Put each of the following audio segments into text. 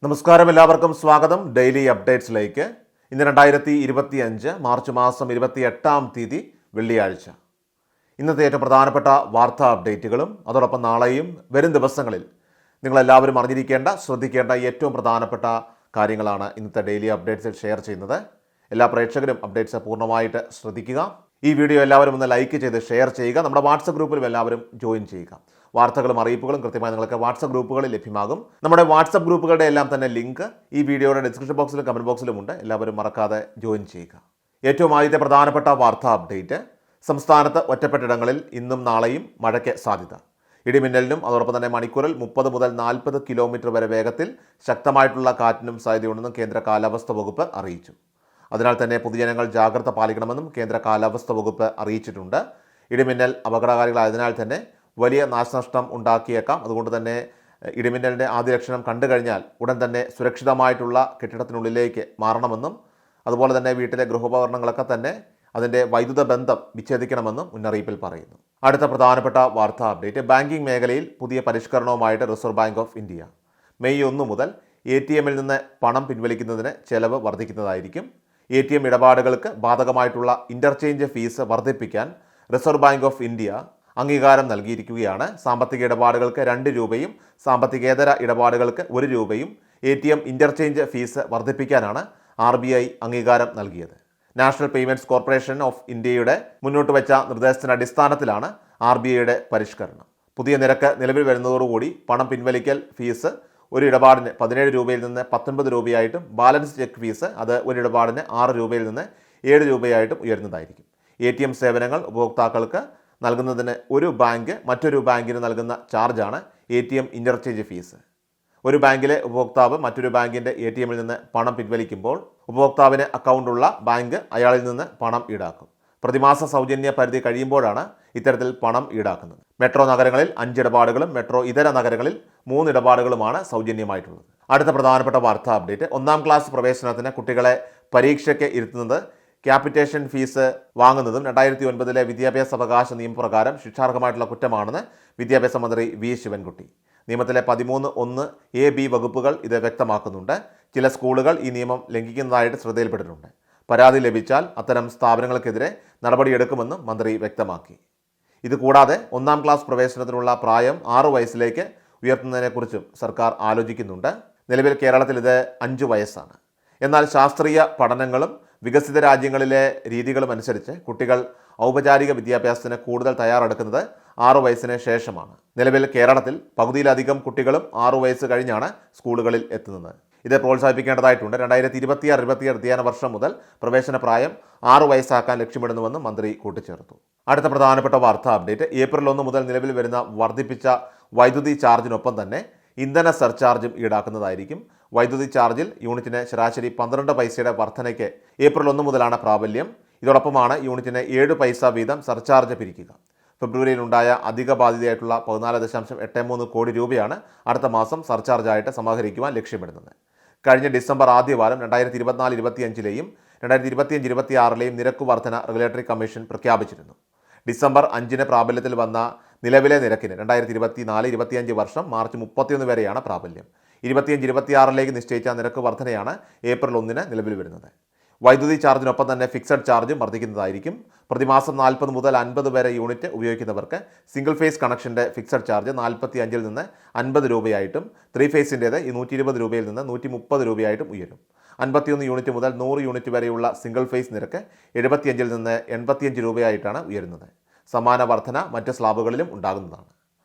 നമസ്കാരം, എല്ലാവർക്കും സ്വാഗതം ഡെയിലി അപ്ഡേറ്റ്സിലേക്ക്. ഇന്ന് 2025 മാർച്ച് മാസം 28 വെള്ളിയാഴ്ച. ഇന്നത്തെ ഏറ്റവും പ്രധാനപ്പെട്ട വാർത്താ അപ്ഡേറ്റുകളും അതോടൊപ്പം നാളെയും വരും ദിവസങ്ങളിൽ നിങ്ങളെല്ലാവരും അറിഞ്ഞിരിക്കേണ്ട, ശ്രദ്ധിക്കേണ്ട ഏറ്റവും പ്രധാനപ്പെട്ട കാര്യങ്ങളാണ് ഇന്നത്തെ ഡെയിലി അപ്ഡേറ്റ്സിൽ ഷെയർ ചെയ്യുന്നത്. എല്ലാ പ്രേക്ഷകരും അപ്ഡേറ്റ്സ് പൂർണ്ണമായിട്ട് ശ്രദ്ധിക്കുക. ഈ വീഡിയോ എല്ലാവരും ഒന്ന് ലൈക്ക് ചെയ്ത് ഷെയർ ചെയ്യുക. നമ്മുടെ വാട്സപ്പ് ഗ്രൂപ്പിലും എല്ലാവരും ജോയിൻ ചെയ്യുക. വാർത്തകളും അറിയിപ്പുകളും കൃത്യമായി നിങ്ങൾക്ക് വാട്സപ്പ് ഗ്രൂപ്പുകളിൽ ലഭ്യമാകും. നമ്മുടെ വാട്സപ്പ് ഗ്രൂപ്പുകളുടെ എല്ലാം തന്നെ ലിങ്ക് ഈ വീഡിയോയുടെ ഡിസ്ക്രിപ്ഷൻ ബോക്സിലും കമൻറ്റ് ബോക്സിലും ഉണ്ട്. എല്ലാവരും മറക്കാതെ ജോയിൻ ചെയ്യുക. ഏറ്റവും ആദ്യത്തെ പ്രധാനപ്പെട്ട വാർത്താ അപ്ഡേറ്റ്: സംസ്ഥാനത്ത് ഒറ്റപ്പെട്ടിടങ്ങളിൽ ഇന്നും നാളെയും മഴയ്ക്ക് സാധ്യത. ഇടിമിന്നലിനും അതോടൊപ്പം തന്നെ മണിക്കൂറിൽ 30 മുതൽ 40 കിലോമീറ്റർ വരെ വേഗത്തിൽ ശക്തമായിട്ടുള്ള കാറ്റിനും സാധ്യതയുണ്ടെന്നും കേന്ദ്ര കാലാവസ്ഥാ വകുപ്പ് അറിയിച്ചു. അതിനാൽ തന്നെ പൊതുജനങ്ങൾ ജാഗ്രത പാലിക്കണമെന്നും കേന്ദ്ര കാലാവസ്ഥാ വകുപ്പ് അറിയിച്ചിട്ടുണ്ട്. ഇടിമിന്നൽ അപകടകാരികളായതിനാൽ തന്നെ വലിയ നാശനഷ്ടം ഉണ്ടാക്കിയേക്കാം. അതുകൊണ്ട് തന്നെ ഇടിമിന്നലിൻ്റെ ആദ്യ ലക്ഷണം കണ്ടു കഴിഞ്ഞാൽ ഉടൻ തന്നെ സുരക്ഷിതമായിട്ടുള്ള കെട്ടിടത്തിനുള്ളിലേക്ക് മാറണമെന്നും അതുപോലെ തന്നെ വീട്ടിലെ ഗൃഹോപകരണങ്ങളൊക്കെ തന്നെ അതിൻ്റെ വൈദ്യുത ബന്ധം വിച്ഛേദിക്കണമെന്നും മുന്നറിയിപ്പിൽ പറയുന്നു. അടുത്ത പ്രധാനപ്പെട്ട വാർത്താ അപ്ഡേറ്റ്: ബാങ്കിംഗ് മേഖലയിൽ പുതിയ പരിഷ്കരണവുമായിട്ട് reserve bank of India. May 1 മുതൽ ATMിൽ നിന്ന് പണം പിൻവലിക്കുന്നതിന് ചെലവ് വർദ്ധിക്കുന്നതായിരിക്കും. ATM ഇടപാടുകൾക്ക് ബാധകമായിട്ടുള്ള ഇൻ്റർചേഞ്ച് ഫീസ് വർദ്ധിപ്പിക്കാൻ റിസർവ് ബാങ്ക് ഓഫ് ഇന്ത്യ അംഗീകാരം നൽകിയിരിക്കുകയാണ്. സാമ്പത്തിക ഇടപാടുകൾക്ക് 2 രൂപയും സാമ്പത്തികേതര ഇടപാടുകൾക്ക് 1 രൂപയും ATM ഇൻ്റർചേഞ്ച് ഫീസ് വർദ്ധിപ്പിക്കാനാണ് RBI അംഗീകാരം നൽകിയത്. നാഷണൽ പേയ്മെൻറ്റ്സ് കോർപ്പറേഷൻ ഓഫ് ഇന്ത്യയുടെ മുന്നോട്ട് വെച്ച നിർദ്ദേശത്തിൻ്റെ അടിസ്ഥാനത്തിലാണ് RBIയുടെ പരിഷ്കരണം. പുതിയ നിരക്ക് നിലവിൽ വരുന്നതോടുകൂടി പണം പിൻവലിക്കൽ ഫീസ് ഒരു ഇടപാടിന് 17 രൂപയിൽ നിന്ന് 19 രൂപയായിട്ടും ബാലൻസ് ചെക്ക് ഫീസ് അത് ഒരു ഇടപാടിന് 6 രൂപയിൽ നിന്ന് 7 രൂപയായിട്ടും ഉയരുന്നതായിരിക്കും. ATM സേവനങ്ങൾ ഉപഭോക്താക്കൾക്ക് നൽകുന്നതിന് ഒരു ബാങ്ക് മറ്റൊരു ബാങ്കിന് നൽകുന്ന ചാർജാണ് ATM ഇൻ്റർചേഞ്ച് ഫീസ്. ഒരു ബാങ്കിലെ ഉപഭോക്താവ് മറ്റൊരു ബാങ്കിൻ്റെ ATMിൽ നിന്ന് പണം പിൻവലിക്കുമ്പോൾ ഉപഭോക്താവിന് അക്കൗണ്ടുള്ള ബാങ്ക് അയാളിൽ നിന്ന് പണം ഈടാക്കും. പ്രതിമാസ സൗജന്യ പരിധി കഴിയുമ്പോഴാണ് ഇത്തരത്തിൽ പണം ഈടാക്കുന്നത്. മെട്രോ നഗരങ്ങളിൽ 5 ഇടപാടുകളും മെട്രോ ഇതര നഗരങ്ങളിൽ 3 ഇടപാടുകളുമാണ് സൗജന്യമായിട്ടുള്ളത്. അടുത്ത പ്രധാനപ്പെട്ട വാർത്താ അപ്ഡേറ്റ്: 1ാം ക്ലാസ് പ്രവേശനത്തിന് കുട്ടികളെ പരീക്ഷയ്ക്ക് ഇരുത്തുന്നത് ക്യാപിറ്റേഷൻ ഫീസ് വാങ്ങുന്നതും 2009 വിദ്യാഭ്യാസ അവകാശ നിയമപ്രകാരം ശിക്ഷാർഹമായിട്ടുള്ള കുറ്റമാണെന്ന് വിദ്യാഭ്യാസ മന്ത്രി V. ശിവൻകുട്ടി. നിയമത്തിലെ 13(1)(a)(b) വകുപ്പുകൾ ഇത് വ്യക്തമാക്കുന്നുണ്ട്. ചില സ്കൂളുകൾ ഈ നിയമം ലംഘിക്കുന്നതായിട്ട് ശ്രദ്ധയിൽപ്പെട്ടിട്ടുണ്ട്. പരാതി ലഭിച്ചാൽ അത്തരം സ്ഥാപനങ്ങൾക്കെതിരെ നടപടിയെടുക്കുമെന്നും മന്ത്രി വ്യക്തമാക്കി. ഇതുകൂടാതെ 1ാം ക്ലാസ് പ്രവേശനത്തിനുള്ള പ്രായം 6 വയസ്സിലേക്ക് ഉയർത്തുന്നതിനെക്കുറിച്ചും സർക്കാർ ആലോചിക്കുന്നുണ്ട്. നിലവിൽ കേരളത്തിൽ ഇത് 5 വയസ്സാണ്. എന്നാൽ ശാസ്ത്രീയ പഠനങ്ങളും വികസിത രാജ്യങ്ങളിലെ രീതികളും അനുസരിച്ച് കുട്ടികൾ ഔപചാരിക വിദ്യാഭ്യാസത്തിന് കൂടുതൽ തയ്യാറെടുക്കുന്നത് 6 വയസ്സിന് ശേഷമാണ്. നിലവിൽ കേരളത്തിൽ പകുതിയിലധികം കുട്ടികളും 6 വയസ്സ് കഴിഞ്ഞാണ് സ്കൂളുകളിൽ എത്തുന്നത്. ഇത് പ്രോത്സാഹിപ്പിക്കേണ്ടതായിട്ടുണ്ട്. 2026-27 അധ്യയന വർഷം മുതൽ പ്രവേശന പ്രായം 6 വയസ്സാക്കാൻ ലക്ഷ്യമിടുന്നുവെന്നും മന്ത്രി കൂട്ടിച്ചേർത്തു. അടുത്ത പ്രധാനപ്പെട്ട വാർത്താ അപ്ഡേറ്റ്: ഏപ്രിൽ 1 മുതൽ നിലവിൽ വരുന്ന വർദ്ധിപ്പിച്ച വൈദ്യുതി ചാർജിനൊപ്പം തന്നെ ഇന്ധന സർചാർജും ഈടാക്കുന്നതായിരിക്കും. വൈദ്യുതി ചാർജിൽ യൂണിറ്റിന് ശരാശരി 12 പൈസയുടെ വർധനയ്ക്ക് ഏപ്രിൽ 1 മുതലാണ് പ്രാബല്യം. ഇതോടൊപ്പമാണ് യൂണിറ്റിന് 7 പൈസ വീതം സർചാർജ് പിരിക്കുക. ഫെബ്രുവരിയിലുണ്ടായ അധിക ബാധ്യതയായിട്ടുള്ള 14.83 കോടി രൂപയാണ് അടുത്ത മാസം സർചാർജായിട്ട് സമാഹരിക്കുവാൻ ലക്ഷ്യമിടുന്നത്. കഴിഞ്ഞ ഡിസംബർ ആദ്യവാരം 2024-25 2025-26 നിരക്ക് വർധന റെഗുലേറ്ററി കമ്മീഷൻ പ്രഖ്യാപിച്ചിരുന്നു. ഡിസംബർ 5 പ്രാബല്യത്തിൽ വന്ന നിലവിലെ നിരക്കിന് 2024-25 വർഷം മാർച്ച് 31 വരെയാണ് പ്രാബല്യം. 25-26 നിശ്ചയിച്ച നിരക്ക് വർധനയാണ് ഏപ്രിൽ 1 നിലവിൽ വരുന്നത്. വൈദ്യുതി ചാർജിനൊപ്പം തന്നെ ഫിക്സഡ് ചാർജും വർദ്ധിക്കുന്നതായിരിക്കും. പ്രതിമാസം 40 മുതൽ 50 വരെ യൂണിറ്റ് ഉപയോഗിക്കുന്നവർക്ക് സിംഗിൾ ഫേസ് കണക്ഷൻ്റെ ഫിക്സഡ് ചാർജ് 45 നിന്ന് 50 രൂപയായിട്ടും 3 ഫേസിൻ്റേത് 120 രൂപയിൽ നിന്ന് 130 രൂപയായിട്ടും ഉയരും. 51 യൂണിറ്റ് മുതൽ 100 യൂണിറ്റ് വരെയുള്ള സിംഗിൾ ഫേസ് നിരക്ക് 75 നിന്ന് 85 രൂപയായിട്ടാണ് ഉയരുന്നത്. സമാന വർധന മറ്റ് സ്ലാബുകളിലും ഉണ്ടാകുന്നതാണ്.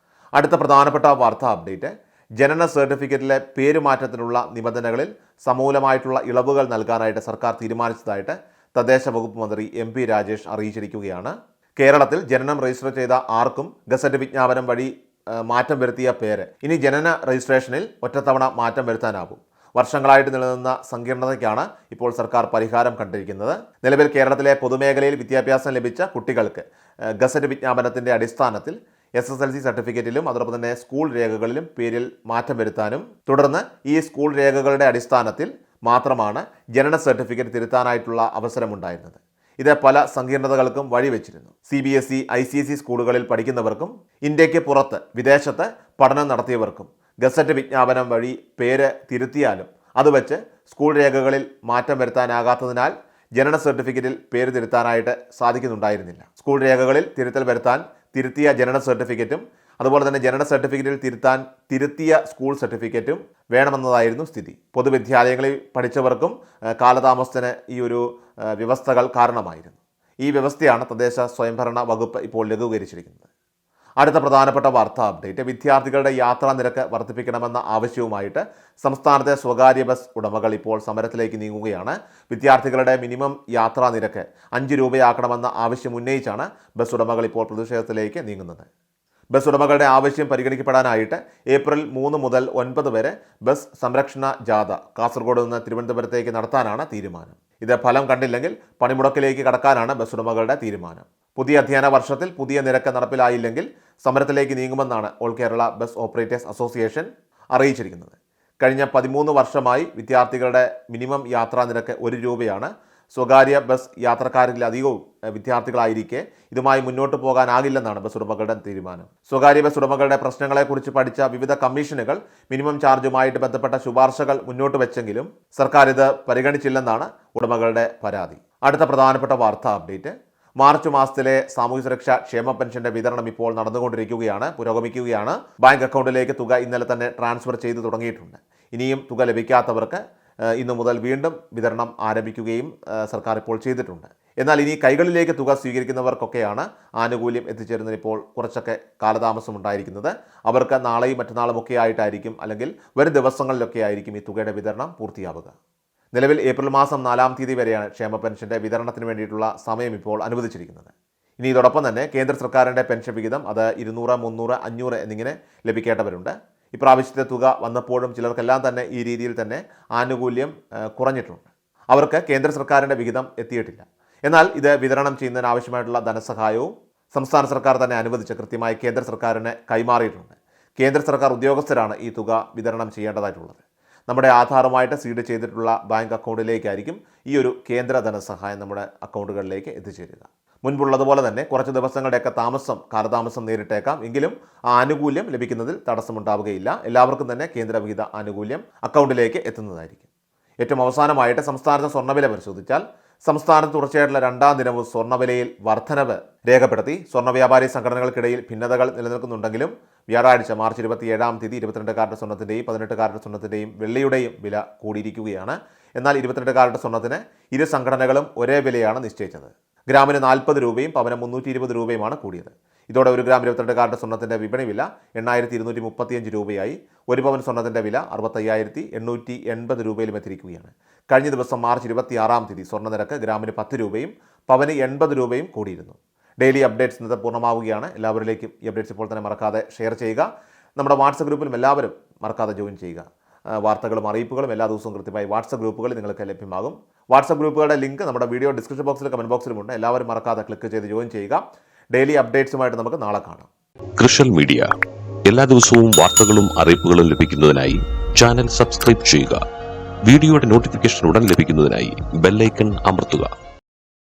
അടുത്ത പ്രധാനപ്പെട്ട വാർത്താ അപ്ഡേറ്റ്: ജനന സർട്ടിഫിക്കറ്റിലെ പേരുമാറ്റത്തിനുള്ള നിബന്ധനകളിൽ സമൂലമായിട്ടുള്ള ഇളവുകൾ നൽകാനായിട്ട് സർക്കാർ തീരുമാനിച്ചതായിട്ട് തദ്ദേശ വകുപ്പ് മന്ത്രി MP രാജേഷ് അറിയിച്ചിരിക്കുകയാണ്. കേരളത്തിൽ ജനനം രജിസ്റ്റർ ചെയ്ത ആർക്കും ഗസറ്റ് വിജ്ഞാപനം വഴി മാറ്റം വരുത്തിയ പേര് ഇനി ജനന രജിസ്ട്രേഷനിൽ ഒറ്റത്തവണ മാറ്റം വരുത്താനാകും. വർഷങ്ങളായിട്ട് നിലനിന്ന സങ്കീർണതയ്ക്കാണ് ഇപ്പോൾ സർക്കാർ പരിഹാരം കണ്ടിരിക്കുന്നത്. നിലവിൽ കേരളത്തിലെ പൊതുമേഖലയിൽ വിദ്യാഭ്യാസം ലഭിച്ച കുട്ടികൾക്ക് ഗസറ്റ് വിജ്ഞാപനത്തിൻ്റെ അടിസ്ഥാനത്തിൽ SSLC സർട്ടിഫിക്കറ്റിലും അതോടൊപ്പം തന്നെ സ്കൂൾ രേഖകളിലും പേരിൽ മാറ്റം വരുത്താനും തുടർന്ന് ഈ സ്കൂൾ രേഖകളുടെ അടിസ്ഥാനത്തിൽ മാത്രമാണ് ജനന സർട്ടിഫിക്കറ്റ് തിരുത്താനായിട്ടുള്ള അവസരമുണ്ടായിരുന്നത്. ഇത് പല സങ്കീർണതകൾക്കും വഴിവെച്ചിരുന്നു. CBSE, ICSE സ്കൂളുകളിൽ പഠിക്കുന്നവർക്കും ഇന്ത്യക്ക് പുറത്ത് വിദേശത്ത് പഠനം നടത്തിയവർക്കും ഗസറ്റ് വിജ്ഞാപനം വഴി പേര് തിരുത്തിയാലും അത് വെച്ച് സ്കൂൾ രേഖകളിൽ മാറ്റം വരുത്താനാകാത്തതിനാൽ ജനന സർട്ടിഫിക്കറ്റിൽ പേര് തിരുത്താനായിട്ട് സാധിക്കുന്നുണ്ടായിരുന്നില്ല. സ്കൂൾ രേഖകളിൽ തിരുത്തൽ വരുത്താൻ തിരുത്തിയ ജനന സർട്ടിഫിക്കറ്റും അതുപോലെ തന്നെ ജനന സർട്ടിഫിക്കറ്റിൽ തിരുത്താൻ തിരുത്തിയ സ്കൂൾ സർട്ടിഫിക്കറ്റും വേണമെന്നതായിരുന്നു സ്ഥിതി. പൊതുവിദ്യാലയങ്ങളിൽ പഠിച്ചവർക്കും കാലതാമസത്തിന് ഈ ഒരു വ്യവസ്ഥകൾ കാരണമായിരുന്നു. ഈ വ്യവസ്ഥയാണ് തദ്ദേശ സ്വയംഭരണ വകുപ്പ് ഇപ്പോൾ ലഘൂകരിച്ചിരിക്കുന്നത്. അടുത്ത പ്രധാനപ്പെട്ട വാർത്താ അപ്ഡേറ്റ്, വിദ്യാർത്ഥികളുടെ യാത്രാ നിരക്ക് വർദ്ധിപ്പിക്കണമെന്ന ആവശ്യവുമായിട്ട് സംസ്ഥാനത്തെ സ്വകാര്യ ബസ് ഉടമകൾ ഇപ്പോൾ സമരത്തിലേക്ക് നീങ്ങുകയാണ്. വിദ്യാർത്ഥികളുടെ മിനിമം യാത്രാ നിരക്ക് 5 രൂപയാക്കണമെന്ന ആവശ്യം ഉന്നയിച്ചാണ് ബസ് ഉടമകൾ ഇപ്പോൾ പ്രതിഷേധത്തിലേക്ക് നീങ്ങുന്നത്. ബസ് ഉടമകളുടെ ആവശ്യം പരിഗണിക്കപ്പെടാനായിട്ട് ഏപ്രിൽ 3 മുതൽ 9 വരെ ബസ് സംരക്ഷണ ജാഥ കാസർഗോഡ് നിന്ന് തിരുവനന്തപുരത്തേക്ക് നടത്താനാണ് തീരുമാനം. ഇത് ഫലം കണ്ടില്ലെങ്കിൽ പണിമുടക്കിലേക്ക് കടക്കാനാണ് ബസ് ഉടമകളുടെ തീരുമാനം. പുതിയ അധ്യയന വർഷത്തിൽ പുതിയ നിരക്ക് നടപ്പിലായില്ലെങ്കിൽ സമരത്തിലേക്ക് നീങ്ങുമെന്നാണ് all Kerala bus operators association അറിയിച്ചിരിക്കുന്നത്. കഴിഞ്ഞ 13 വർഷമായി വിദ്യാർത്ഥികളുടെ മിനിമം യാത്രാ നിരക്ക് 1 രൂപയാണ്. സ്വകാര്യ ബസ് യാത്രക്കാരിലധികവും വിദ്യാർത്ഥികളായിരിക്കെ ഇതുമായി മുന്നോട്ട് പോകാനാകില്ലെന്നാണ് ബസ് ഉടമകളുടെ തീരുമാനം. സ്വകാര്യ ബസ് ഉടമകളുടെ പ്രശ്നങ്ങളെക്കുറിച്ച് പഠിച്ച വിവിധ കമ്മീഷനുകൾ മിനിമം ചാർജുമായിട്ട് ബന്ധപ്പെട്ട ശുപാർശകൾ മുന്നോട്ട് വെച്ചെങ്കിലും സർക്കാർ ഇത് പരിഗണിച്ചില്ലെന്നാണ് ഉടമകളുടെ പരാതി. അടുത്ത പ്രധാനപ്പെട്ട വാർത്താ അപ്ഡേറ്റ്, മാർച്ച് മാസത്തിലെ സാമൂഹ്യ സുരക്ഷാ ക്ഷേമ പെൻഷന്റെ വിതരണം ഇപ്പോൾ പുരോഗമിക്കുകയാണ്. ബാങ്ക് അക്കൗണ്ടിലേക്ക് തുക ഇന്നലെ തന്നെ ട്രാൻസ്ഫർ ചെയ്തു തുടങ്ങിയിട്ടുണ്ട്. ഇനിയും തുക ലഭിക്കാത്തവർക്ക് ഇന്നു മുതൽ വീണ്ടും വിതരണം ആരംഭിക്കുകയും സർക്കാർ ഇപ്പോൾ ചെയ്തിട്ടുണ്ട്. എന്നാൽ ഇനി കൈകളിലേക്ക് തുക സ്വീകരിക്കുന്നവർക്കൊക്കെയാണ് ആനുകൂല്യം എത്തിച്ചേരുന്നതിന് ഇപ്പോൾ കുറച്ചൊക്കെ കാലതാമസം ഉണ്ടായിരിക്കുന്നത്. അവർക്ക് നാളെയും മറ്റന്നാളുമൊക്കെ ആയിട്ടായിരിക്കും അല്ലെങ്കിൽ വരും ദിവസങ്ങളിലൊക്കെ ആയിരിക്കും ഈ തുകയുടെ വിതരണം പൂർത്തിയാവുക. നിലവിൽ ഏപ്രിൽ മാസം 4-ാം തീയതി വരെയാണ് ക്ഷേമ പെൻഷന്റെ വിതരണത്തിന് വേണ്ടിയിട്ടുള്ള സമയം ഇപ്പോൾ അനുവദിച്ചിരിക്കുന്നത്. ഇനി ഇതോടൊപ്പം തന്നെ കേന്ദ്ര സർക്കാരിൻ്റെ പെൻഷൻ വിഹിതം അത് 200, 300, 500 എന്നിങ്ങനെ ലഭിക്കേണ്ടവരുണ്ട്. ഇപ്രാവശ്യത്തെ തുക വന്നപ്പോഴും ചിലർക്കെല്ലാം തന്നെ ഈ രീതിയിൽ തന്നെ ആനുകൂല്യം കുറഞ്ഞിട്ടുണ്ട്. അവർക്ക് കേന്ദ്ര സർക്കാരിൻ്റെ വിഹിതം എത്തിയിട്ടില്ല. എന്നാൽ ഇത് വിതരണം ചെയ്യുന്നതിന് ആവശ്യമായിട്ടുള്ള ധനസഹായവും സംസ്ഥാന സർക്കാർ തന്നെ അനുവദിച്ച് കൃത്യമായി കേന്ദ്ര സർക്കാരിന് കൈമാറിയിട്ടുണ്ട്. കേന്ദ്ര സർക്കാർ ഉദ്യോഗസ്ഥരാണ് ഈ തുക വിതരണം ചെയ്യേണ്ടതായിട്ടുള്ളത്. നമ്മുടെ ആധാറുമായിട്ട് സീഡ് ചെയ്തിട്ടുള്ള ബാങ്ക് അക്കൗണ്ടിലേക്കായിരിക്കും ഈ ഒരു കേന്ദ്ര ധനസഹായം നമ്മുടെ അക്കൗണ്ടുകളിലേക്ക് എത്തിച്ചേരുക. മുൻപുള്ളതുപോലെ തന്നെ കുറച്ച് ദിവസങ്ങളുടെയൊക്കെ കാലതാമസം നേരിട്ടേക്കാം. എങ്കിലും ആ ആനുകൂല്യം ലഭിക്കുന്നതിൽ തടസ്സമുണ്ടാവുകയില്ല. എല്ലാവർക്കും തന്നെ കേന്ദ്രവിഹിത ആനുകൂല്യം അക്കൗണ്ടിലേക്ക് എത്തുന്നതായിരിക്കും. ഏറ്റവും അവസാനമായിട്ട് സംസ്ഥാനത്തെ സ്വർണ്ണവില പരിശോധിച്ചാൽ സംസ്ഥാനത്ത് തുടർച്ചയായിട്ടുള്ള 2-ാം ദിനവും സ്വർണ്ണവിലയിൽ വർധനവ് രേഖപ്പെടുത്തി. സ്വർണ്ണ വ്യാപാരി സംഘടനകൾക്കിടയിൽ ഭിന്നതകൾ നിലനിൽക്കുന്നുണ്ടെങ്കിലും വ്യാഴാഴ്ച മാർച്ച് 27-ാം തീയതി 22 കാരറ്റ് സ്വർണ്ണത്തിൻ്റെയും 18 കാരറ്റ് സ്വർണ്ണത്തിൻ്റെയും വെള്ളിയുടെയും വില കൂടിയിരിക്കുകയാണ്. എന്നാൽ 22 കാരറ്റ് സ്വർണ്ണത്തിന് ഇരു സംഘടനകളും ഒരേ വിലയാണ് നിശ്ചയിച്ചത്. ഗ്രാമിന് 40 രൂപയും പവന് 320 രൂപയുമാണ് കൂടിയത്. ഇതോടെ 1 ഗ്രാം 22 കാരറ്റ് സ്വർണ്ണത്തിൻ്റെ വിപണി വില 8,235 രൂപയായി. 1 പവൻ സ്വർണ്ണത്തിൻ്റെ വില 65,880 രൂപയിലും എത്തിയിരിക്കുകയാണ്. കഴിഞ്ഞ ദിവസം മാർച്ച് 26-ാം തീയതി സ്വർണ്ണ നിരക്ക് ഗ്രാമിന് 10 രൂപയും പവന് 80 രൂപയും കൂടിയിരുന്നു. ഡെയിലി അപ്ഡേറ്റ്സ് ഇന്നത്തെ പൂർണ്ണമാവുകയാണ്. എല്ലാവരിലേക്കും ഈ അപ്ഡേറ്റ്സ് ഇപ്പോൾ തന്നെ മറക്കാതെ ഷെയർ ചെയ്യുക. നമ്മുടെ വാട്സപ്പ് ഗ്രൂപ്പിലും എല്ലാവരും മറക്കാതെ ജോയിൻ ചെയ്യുക. വാർത്തകളും അറിയിപ്പുകളും എല്ലാ ദിവസവും കൃത്യമായി വാട്സപ്പ് ഗ്രൂപ്പുകളിൽ നിങ്ങൾക്ക് ലഭ്യമാകും. വാട്സപ്പ് ഗ്രൂപ്പുകളുടെ ലിങ്ക് നമ്മുടെ വീഡിയോ ഡിസ്ക്രിപ്ഷൻ ബോക്സിലും കമൻറ്റ് ബോക്സിലുമുണ്ട്. എല്ലാവരും മറക്കാതെ ക്ലിക്ക് ചെയ്ത് ജോയിൻ ചെയ്യുക. ഡെയിലി അപ്ഡേറ്റ്സുമായിട്ട് നമുക്ക് നാളെ കാണാം. കൃഷൽ മീഡിയ എല്ലാ ദിവസവും വാർത്തകളും അറിയിപ്പുകളും ലഭിക്കുന്നതിനായി ചാനൽ സബ്സ്ക്രൈബ് ചെയ്യുക. വീഡിയോയുടെ നോട്ടിഫിക്കേഷൻ ഉടൻ ലഭിക്കുന്നതിനായി ബെൽ ഐക്കൺ അമർത്തുക.